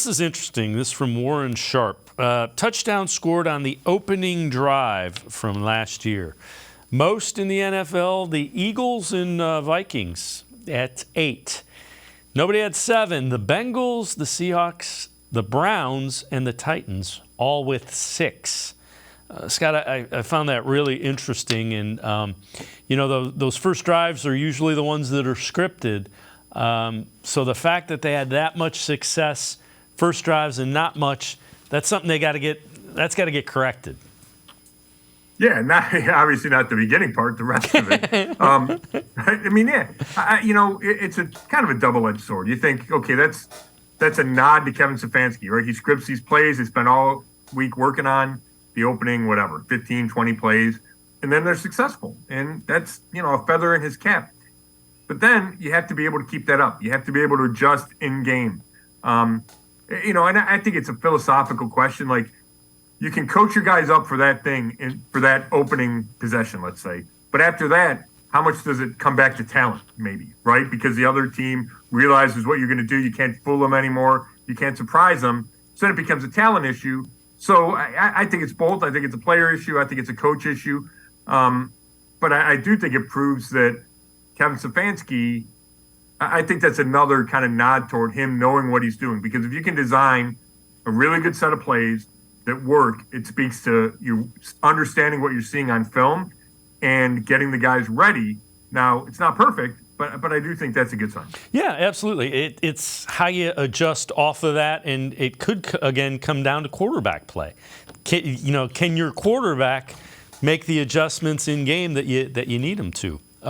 This is interesting. This is from Warren Sharp. Touchdown scored on the opening drive from last year. Most in the NFL, the Eagles and Vikings at 8. Nobody had 7. The Bengals, the Seahawks, the Browns, and the Titans, all with 6. Scott, I found that really interesting. And, those first drives are usually the ones that are scripted. So the fact that they had that much success, first drives and not much, that's something that's got to get corrected. Yeah, obviously not the beginning part, the rest of it. It's a kind of a double-edged sword. You think, okay, that's a nod to Kevin Stefanski, right? He scripts these plays. He spent all week working on the opening, 15, 20 plays, and then they're successful. And that's, a feather in his cap. But then you have to be able to keep that up. You have to be able to adjust in game. And I think it's a philosophical question. Like, you can coach your guys up for that thing, for that opening possession, let's say. But after that, how much does it come back to talent, maybe, right? Because the other team realizes what you're going to do. You can't fool them anymore. You can't surprise them. So then it becomes a talent issue. So I think it's both. I think it's a player issue. I think it's a coach issue. But I do think it proves that Kevin Stefanski, I think that's another kind of nod toward him knowing what he's doing. Because if you can design a really good set of plays that work, it speaks to you understanding what you're seeing on film and getting the guys ready. Now, it's not perfect, but I do think that's a good sign. Yeah, absolutely. It's how you adjust off of that, and it could, again, come down to quarterback play. Can your quarterback make the adjustments in game that you need him to?